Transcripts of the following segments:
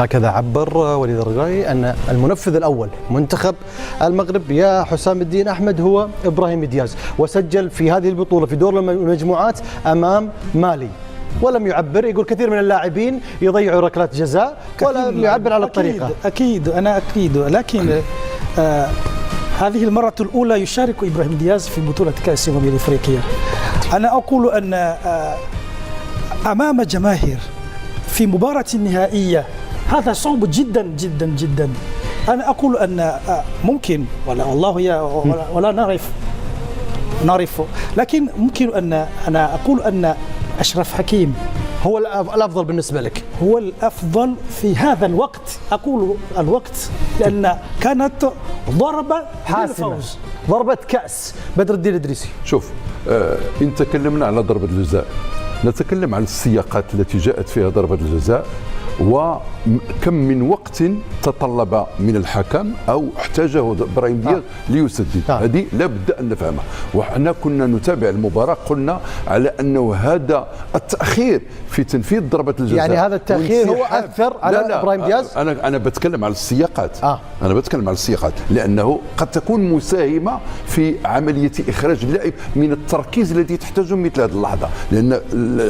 هكذا عبر وليد الرقراقي أن المنفذ الأول منتخب المغرب يا حسام الدين أحمد هو إبراهيم دياز، وسجل في هذه البطولة في دور المجموعات أمام مالي، ولم يعبر. يقول كثير من اللاعبين يضيعوا ركلات جزاء ولم يعبر على الطريقة. أكيد أنا أكيد، لكن هذه المرة الأولى يشارك إبراهيم دياز في بطولة كأس الأفريقية. أنا أقول أن أمام جماهير في مباراة نهائية هذا صعب جدا جدا جدا. أنا أقول أن ممكن ولا نعرف، لكن ممكن أن أنا أقول أن أشرف حكيم هو الأفضل بالنسبة لك، هو الأفضل في هذا الوقت. أقول الوقت لأن كانت ضربة حاسمة، ضربة كأس. بدر الدين الإدريسي، شوف إن تكلمنا على ضربة الجزاء نتكلم عن السياقات التي جاءت فيها ضربة الجزاء، وكم من وقت تطلب من الحكم أو احتاجه إبراهيم دياز ليسدد. هذه لا بد أن نفهمها. وحنا كنا نتابع المباراة قلنا على أنه هذا التأخير في تنفيذ ضربة الجزاء، يعني هذا التأخير هو أثر على إبراهيم دياز. أنا بتكلم على السياقات. أنا بتكلم على السياقات لأنه قد تكون مساهمة في عملية إخراج اللاعب من التركيز الذي تحتاجه مثل هذه اللحظة، لأن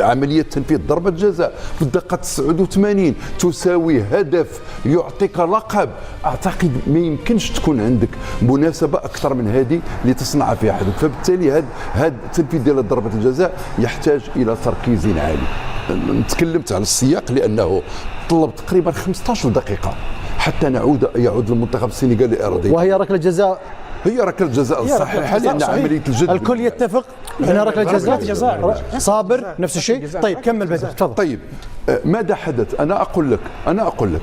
عملية تنفيذ ضربة جزاء في الدقة 89 تساوي هدف يعطيك لقب. أعتقد ما يمكنش تكون عندك مناسبة أكثر من هذه لتصنع فيها حدث، فبالتالي هذا التنفيذ ديال ضربة الجزاء يحتاج إلى تركيز عالي. تكلمت على السياق لأنه طلب تقريبا 15 دقيقة حتى يعود المنتخب السنغالي لأرضيه، وهي ركلة جزاء. هي ركلة جزاء صحيحة لأن عملية الجد الكل يتفق أنها ركلة جزاء. صابر نفس الشيء. طيب كمل بدر تفضل. طيب ماذا حدث؟ أنا أقول لك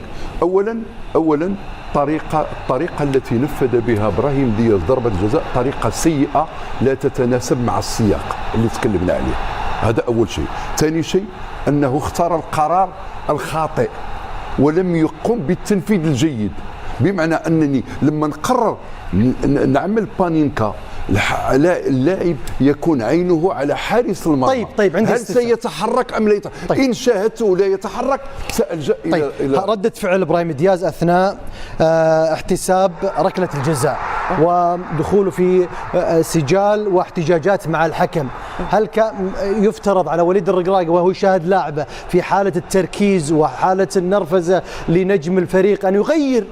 أولا الطريقة التي نفذ بها إبراهيم دياز ضربة الجزاء طريقة سيئة لا تتناسب مع السياق اللي تكلمنا عليه. هذا أول شيء. ثاني شيء أنه اختار القرار الخاطئ ولم يقم بالتنفيذ الجيد، بمعنى أنني لما نقرر نعمل بانينكا اللاعب يكون عينه على حارس المرمى. طيب هل سيتحرك ام لا يتحرك؟ طيب. ان شاهدته لا يتحرك سألجأ الى ردة فعل ابراهيم دياز اثناء احتساب ركلة الجزاء ودخوله في سجال واحتجاجات مع الحكم. هل يفترض على وليد الرقراقي وهو يشاهد لاعبه في حالة التركيز وحالة النرفزة لنجم الفريق أن يغير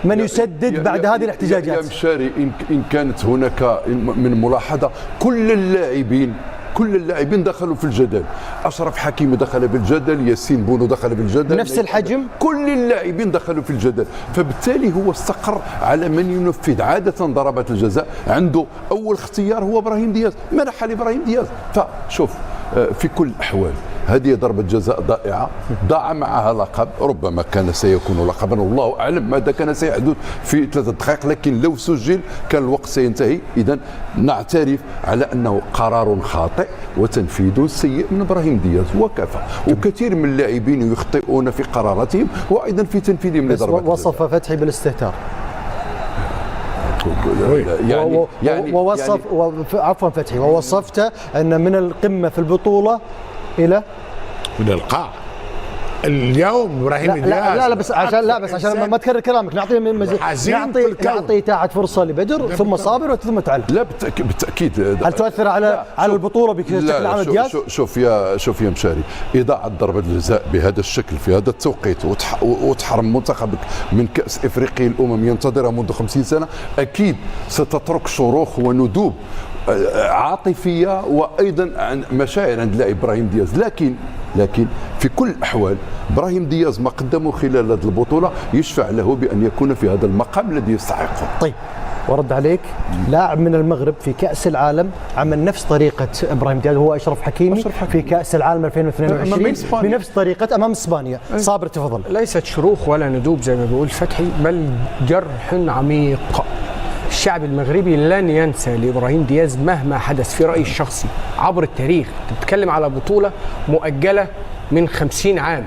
من يسدد بعد هذه الاحتجاجات؟ يا مشاري إن كانت هناك من ملاحظة كل اللاعبين دخلوا في الجدل. أشرف حكيمي دخل في الجدل، ياسين بونو دخل في الجدل، نفس الحجم. كل اللاعبين دخلوا في الجدل، فبالتالي هو استقر على من ينفذ. عادة ضربات الجزاء عنده أول اختيار هو إبراهيم دياز، منح لإبراهيم دياز. فشوف في كل الأحوال هذه ضربة جزاء ضائعة ضاع معها لقب، ربما كان سيكون لقبا والله أعلم ماذا كان سيحدث في 3 دقائق، لكن لو سجل كان الوقت سينتهي. إذن نعترف على أنه قرار خاطئ وتنفيذ سيء من إبراهيم دياز وكفى. وكثير من اللاعبين يخطئون في قراراتهم وأيضا في تنفيذهم لضربة الجزاء. وصف فتحي بالاستهتار عفوا فتحي، ووصفت أن من القمة في البطولة إلى القاع اليوم ابراهيم دياز. لا بس عشان ما تكرر كلامك نعطي إتاحة فرصة لبدر ثم صابر وثم تعلق. لا بالتأكيد. هل تؤثر على البطولة بشكل عام دياز؟ شوف يا مشاري، إضاعة ضربة الجزاء بهذا الشكل في هذا التوقيت وتحرم منتخبك من كأس إفريقيا الأمم ينتظرها منذ 50 سنة أكيد ستترك شروخ وندوب عاطفية وأيضا عن مشاعر عند لاعب إبراهيم دياز. لكن في كل الأحوال إبراهيم دياز ما قدمه خلال هذه البطولة يشفع له بأن يكون في هذا المقام الذي يستحقه. طيب ورد عليك لاعب من المغرب في كأس العالم عمل نفس طريقة إبراهيم دياز، هو أشرف حكيمي في كأس العالم 2022 بنفس طريقة أمام إسبانيا. صابر تفضل. ليست شروخ ولا ندوب زي ما بيقول فتحي، بل جرح عميق. الشعب المغربي لن ينسى لإبراهيم دياز مهما حدث في رأيي الشخصي عبر التاريخ. تتكلم على بطولة مؤجلة من 50 عام،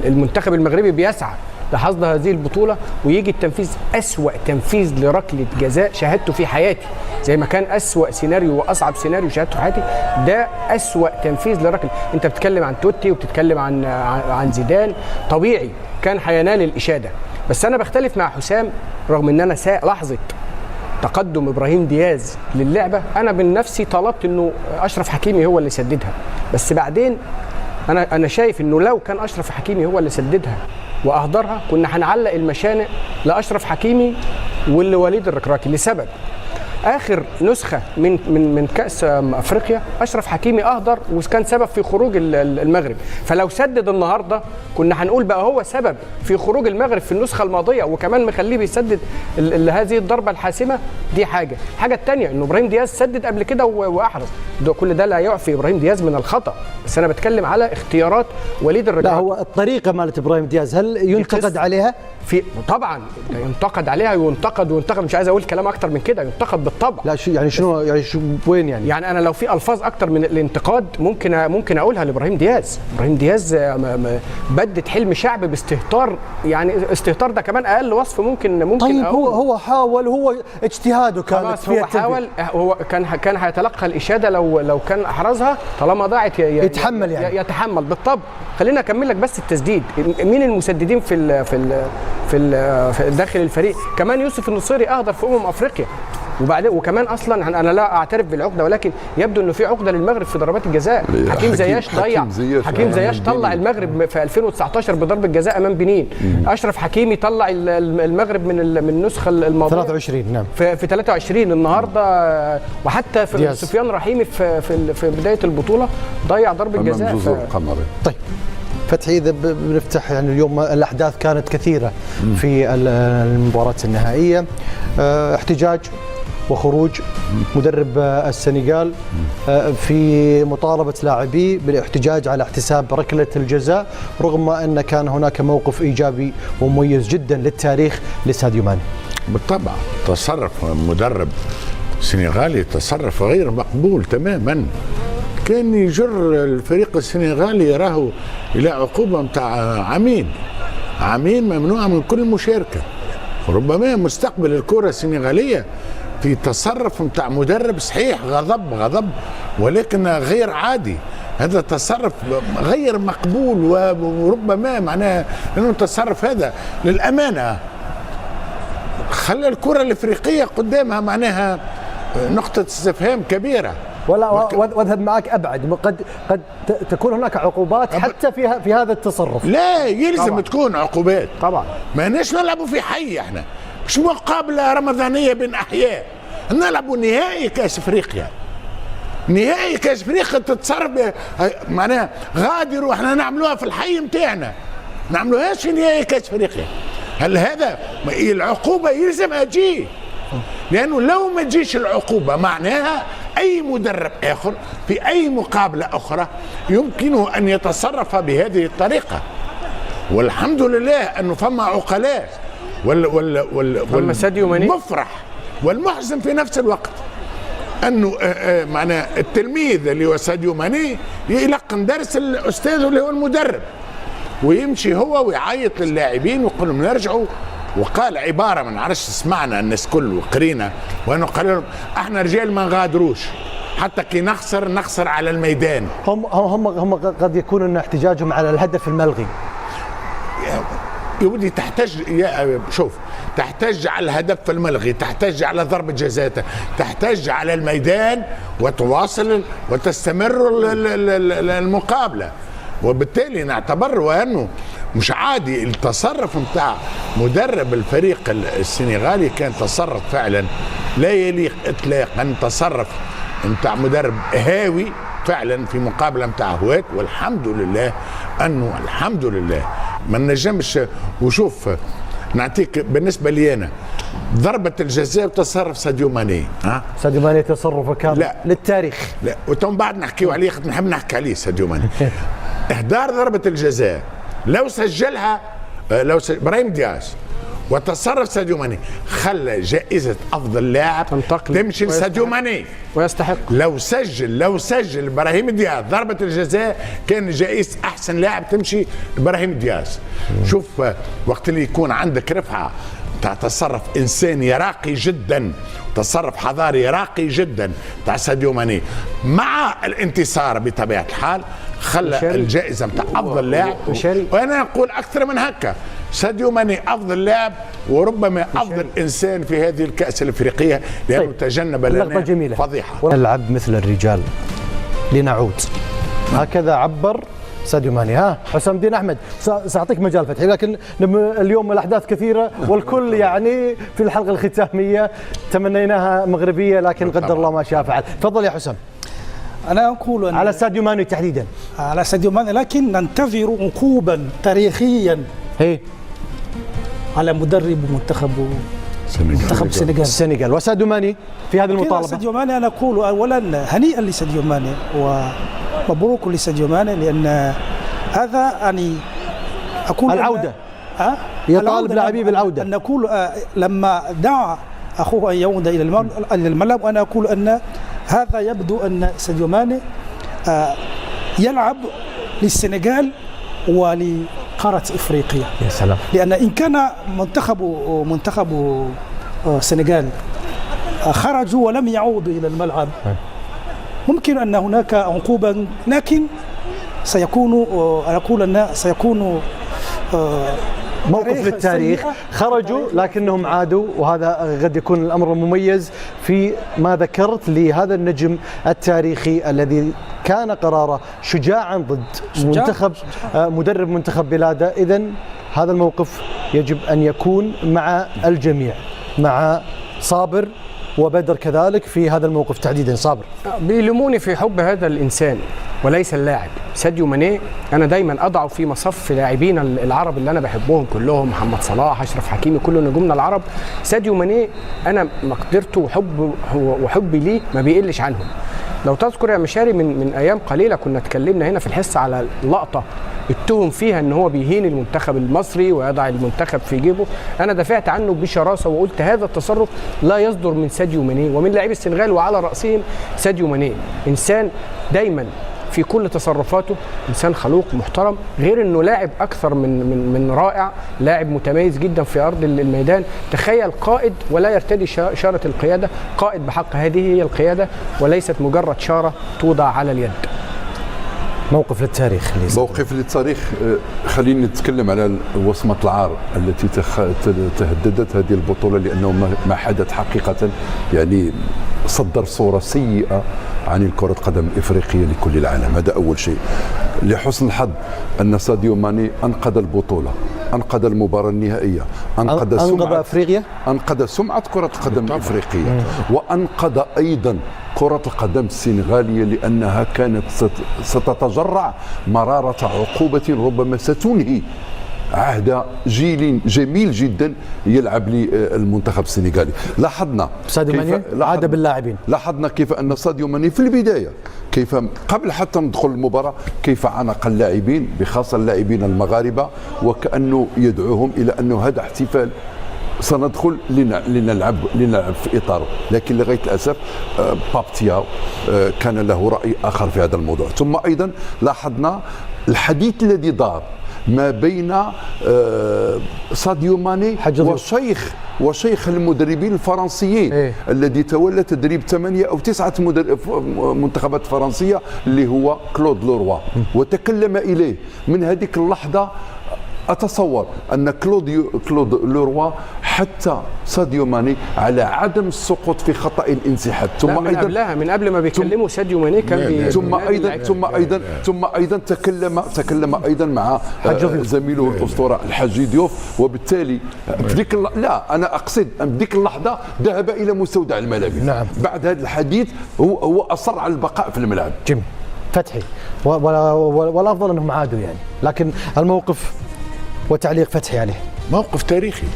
المنتخب المغربي بيسعى لحصد هذه البطولة ويجي التنفيذ أسوأ تنفيذ لركلة جزاء شاهدته في حياتي، زي ما كان أسوأ سيناريو وأصعب سيناريو شاهدته في حياتي، ده أسوأ تنفيذ لركلة. أنت بتتكلم عن توتي وبتتكلم عن زيدان، طبيعي كان هينال الاشاده. بس انا بختلف مع حسام، رغم ان انا لحظه تقدم ابراهيم دياز للعبه انا من نفسي طلبت انه اشرف حكيمي هو اللي يسددها، بس بعدين انا شايف انه لو كان اشرف حكيمي هو اللي سددها واهدرها كنا هنعلق المشانق لاشرف حكيمي ولوليد الركراكي، لسبب اخر نسخه من كاس افريقيا اشرف حكيمي اهدر وكان سبب في خروج المغرب، فلو سدد النهارده كنا هنقول بقى هو سبب في خروج المغرب في النسخه الماضيه وكمان مخليه بيسدد هذه الضربه الحاسمه. دي الحاجه الثانيه انه ابراهيم دياز سدد قبل كده واحرز، كل ده لا يعفي ابراهيم دياز من الخطا، بس انا بتكلم على اختيارات وليد الركراكي. لا، هو الطريقه مالت ابراهيم دياز هل ينتقد عليها؟ طبعا ينتقد عليها وينتقد، مش عايز اقول كلام اكتر من كده، ينتقد بالطبع. لا شنو وين يعني انا لو في الفاظ اكتر من الانتقاد ممكن اقولها لابراهيم دياز. ابراهيم دياز بدت حلم شعب باستهتار، يعني استهتار ده كمان اقل وصف ممكن طيب هو حاول، هو اجتهاده كان هو حاول، هو كان هيتلقى الاشاده لو كان احرزها، طالما ضاعت يتحمل يعني يتحمل بالطبع. خلينا اكمل لك بس التسديد. مين المسددين في داخل الفريق؟ كمان يوسف النصيري اهدر في افريقيا، وكمان اصلا انا لا اعترف بالعقده، ولكن يبدو انه في عقده للمغرب في ضربات الجزاء. حكيم زياش طلع المغرب في 2019 بضربه جزاء امام بنين. اشرف حكيمي طلع المغرب من النسخه الماضيه 23 نعم في 23 النهارده، وحتى في سفيان رحيمي في بدايه البطوله ضيع ضربه جزاء. طيب فتحي، إذا بنفتح يعني اليوم الأحداث كانت كثيرة في المباراة النهائية، احتجاج وخروج مدرب السنغال في مطالبة لاعبيه بالاحتجاج على احتساب ركلة الجزاء، رغم أن كان هناك موقف إيجابي ومميز جدا للتاريخ لساديو ماني. بالطبع تصرف مدرب سنغالي تصرف غير مقبول تماما، كان يجر الفريق السنغالي يراه الى عقوبه متاع عامين ممنوعه من كل المشاركه. ربما مستقبل الكره السنغاليه في تصرف متاع مدرب صحيح غضب ولكن غير عادي، هذا تصرف غير مقبول، وربما معناه انه التصرف هذا للامانه خلى الكره الافريقيه قدامها معناها نقطه استفهام كبيره. ولا واذهب معك ابعد، قد تكون هناك عقوبات حتى في هذا التصرف. لا يلزم طبعا تكون عقوبات طبعا، ما ناش نلعبوا في حي، احنا مش مقابله رمضانيه بين احياء، نلعبوا نهائي كاس افريقيا. نهائي كاس افريقيا تتصرف معناها غادر واحنا نعملوها في الحي نتاعنا، نعملوهاش في نهائي كاس افريقيا. هل هذا العقوبه يلزم اجي؟ لانه لو ما تجيش العقوبه معناها اي مدرب اخر في اي مقابله اخرى يمكنه ان يتصرف بهذه الطريقه. والحمد لله انه فما عقلاء والمفرح والمحزن في نفس الوقت انه معناه التلميذ اللي هو ساديو ماني يلقن درس الاستاذ اللي هو المدرب، ويمشي هو ويعيط للاعبين ويقول لهم نرجعوا. وقال عباره ما نعرفش سمعنا الناس كل وقرينا، وانه قال لهم احنا رجال ما نغادروش حتى كي نخسر على الميدان. هم قد يكون احتجاجهم على الهدف الملغي. يا ودي تحتج على الهدف الملغي، تحتج على ضربة جزاء، تحتج على الميدان وتواصل وتستمر المقابلة. وبالتالي نعتبر انه مش عادي التصرف نتاع مدرب الفريق السنغالي، كان تصرف فعلا لا يليق اطلاقا، تصرف نتاع مدرب هاوي فعلا في مقابله نتاع هواك. والحمد لله انه الحمد لله ما نجمش. وشوف نعطيك بالنسبه لي انا ضربه الجزاء وتصرف ساديو ماني. ساديو ماني تصرفه كان للتاريخ. لا وتم بعد نحكيو عليه، نحب نحكي عليه ساديو ماني. اهدار ضربه الجزاء لو سجلها ابراهيم دياز وتصرف ساديو ماني خلى جائزة أفضل لاعب تمشي لساديو ماني ويستحق. لو سجل إبراهيم دياز ضربة الجزاء كان جائزة أحسن لاعب تمشي إبراهيم دياز. شوف وقت اللي يكون عندك رفعة تاع تصرف إنساني راقي جدا، تصرف حضاري راقي جدا تاع ساديو ماني مع الانتصار بطبيعة الحال، خلى الجائزه نتاع افضل لاعب. وانا اقول اكثر من هكا، ساديو ماني افضل لاعب وربما افضل انسان في هذه الكاس الافريقيه، لانه تجنب لنا فضيحه. نلعب مثل الرجال لنعود، هكذا عبر ساديو ماني. ها حسام الدين احمد، ساعطيك مجال فتحي، لكن اليوم الاحداث كثيره والكل يعني في الحلقه الختاميه تمنيناها مغربيه، لكن قدر الله ما شاء فعل. تفضل يا حسام. انا اقول على ساديو ماني تحديدا، على ساديو ماني، لكن ننتظر عقوبا تاريخيا على مدرب منتخب السنغال وساديو ماني في هذه المطالبه. ساديو ماني انا اقول اولا هنيئا لساديو ماني ومبروك لساديو ماني، لان هذا يعني اقول العوده يطالب لاعبيه بالعوده. ان نقول لما دعا اخوه ان يعود الى الملعب، وانا اقول ان هذا يبدو ان ساديو ماني يلعب للسنغال ولقارة افريقيا. يا سلام. لان ان كان منتخب السنغال خرجوا ولم يعودوا الى الملعب، ممكن ان هناك عقوبة، لكن سيكون اقول ان سيكون موقف للتاريخ. خرجوا لكنهم عادوا، وهذا قد يكون الأمر المميز في ما ذكرت لهذا النجم التاريخي الذي كان قراره شجاعا ضد مدرب منتخب بلاده. إذن هذا الموقف يجب أن يكون مع الجميع، مع صابر وبدر كذلك في هذا الموقف تحديدا. صابر، بيلوموني في حب هذا الإنسان وليس اللاعب. ساديو ماني أنا دايما أضعه في مصف لاعبين العرب اللي أنا بحبهم كلهم، محمد صلاح، أشرف حكيمي، كل نجومنا العرب. ساديو ماني أنا مقدرته وحبي ليه ما بيقلش عنهم. لو تذكر يا مشاري من أيام قليلة كنا اتكلمنا هنا في الحصة على لقطة اتهم فيها ان هو بيهين المنتخب المصري ويضع المنتخب في جيبه. انا دافعت عنه بشراسه وقلت هذا التصرف لا يصدر من ساديو ماني ومن لاعبي السنغال، وعلى راسهم ساديو ماني. انسان دايما في كل تصرفاته انسان خلوق محترم، غير انه لاعب اكثر من رائع، لاعب متميز جدا في ارض الميدان. تخيل قائد ولا يرتدي شاره القياده، قائد بحق. هذه هي القياده وليست مجرد شاره توضع على اليد. موقف للتاريخ. موقف للتاريخ. خلينا نتكلم على وصمة العار التي تهددت هذه البطولة، لأنه ما حدث حقيقة يعني صدر صورة سيئة عن الكرة القدم الإفريقية لكل العالم. هذا أول شيء. لحسن الحظ أن ساديو ماني أنقذ البطولة، أنقذ المباراة النهائية، أنقذ أفريقيا، أنقذ سمعة كرة القدم الإفريقية، وأنقذ أيضا كرة القدم السنغالية، لأنها كانت ستتجرع مرارة عقوبة ربما ستنهي عهد جيل جميل جدا يلعب للمنتخب السنغالي. لاحظنا ساديو ماني عاد باللاعبين، لاحظنا كيف أن ساديو ماني في البداية، كيف قبل حتى ندخل المباراة، كيف عانق اللاعبين بخاصة اللاعبين المغاربة، وكأنه يدعوهم إلى أنه هذا احتفال سندخل لنلعب في إطاره. لكن لغاية الأسف بابتياو كان له رأي آخر في هذا الموضوع. ثم أيضا لاحظنا الحديث الذي دار ما بين ساديو ماني وشيخ المدربين الفرنسيين الذي تولى تدريب 8 أو 9 منتخبات فرنسية اللي هو كلود لوروا، وتكلم إليه. من هذيك اللحظة أتصور أن كلود لوروا حتى ساديو ماني على عدم السقوط في خطأ الانسحاب. ثم أيضا من قبل ما بيكلموا ساديو ماني كان ثم أيضا تكلم أيضا مع زميله الأسطورة الحاج ديوف، وبالتالي أنا أقصد أن بديك اللحظة ذهب إلى مستودع الملاعب. نعم. بعد هذا الحديث هو أصر على البقاء في الملعب. جميل. فتحي، والأفضل أنهم عادوا يعني، لكن الموقف وتعليق فتحي عليه. موقف تاريخي،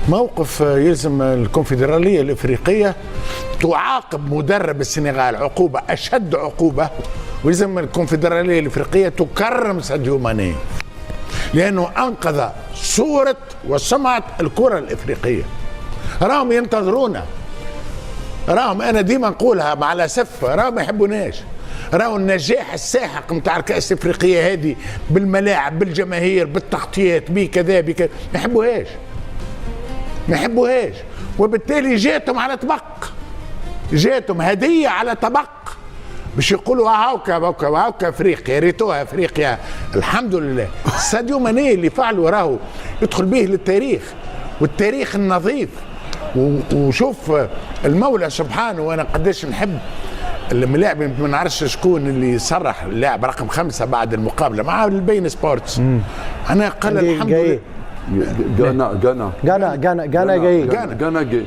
موقف يلزم الكونفدرالية الإفريقية تعاقب مدرب السنغال عقوبة أشد عقوبة، ويلزم الكونفدرالية الإفريقية تكرم ساديو ماني لأنه أنقذ صورة وسمعة الكرة الإفريقية. راهم ينتظرونا، راهم أنا ديما نقولها مع الأسف، راهم ما يحبوناش. راهو النجاح الساحق نتاع الكأس الافريقيه هذه بالملاعب، بالجماهير، بالتغطيات، بكذا ما يحبوهاش، وبالتالي جاتهم على طبق، جاتهم هديه على طبق باش يقولوا هاوكا افريقيا، ريتوها افريقيا. الحمد لله ساديو ماني اللي فعله راهو يدخل به للتاريخ، والتاريخ النظيف. وشوف المولى سبحانه، وانا قداش نحب الملاعب، ما نعرفش شكون اللي صرح اللاعب رقم 5 بعد المقابله مع البين سبورتس. انا قال الحمد لله غانا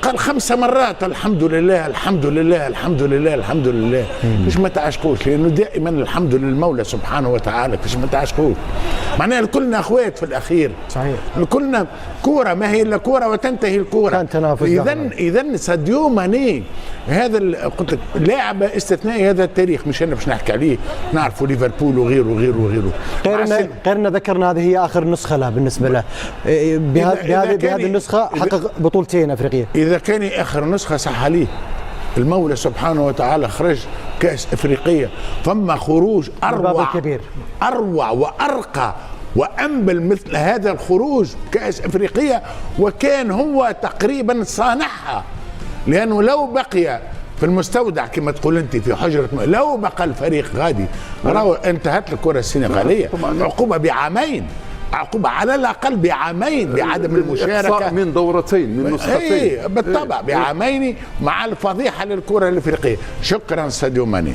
قال 5 مرات الحمد لله الحمد لله الحمد لله الحمد لله. ليش ما تعشقوش؟ لانه دائما الحمد للمولى سبحانه وتعالى. ليش ما تعشقوش؟ معناها كلنا اخوات في الاخير. صحيح. كلنا كوره، ما هي الا كوره وتنتهي الكوره. كان تنافس. اذا ساديو ماني هذا قلت لك لاعب استثنائي هذا التاريخ، مش انا باش نحكي عليه، نعرفوا ليفربول وغيره وغيره وغيره. غيرنا ذكرنا هذه هي اخر نسخه له بالنسبه له. بهذه النسخه حقق بطولتين افريقيه. اذا كان اخر نسخه صح عليه، المولى سبحانه وتعالى خرج كاس افريقيه، فما خروج اروع وارقى وانبل مثل هذا الخروج كاس افريقيه، وكان هو تقريبا صانعها. لانه لو بقي في المستودع كما تقول انت في حجره، لو بقى الفريق غادي راهو انتهت الكره السنغاليه، عقوبه بعامين، عقوبة على الأقل بعامين بعدم المشاركة من دورتين من نسختين. بالطبع بعامين مع الفضيحة للكرة الأفريقية. شكرا ساديو ماني.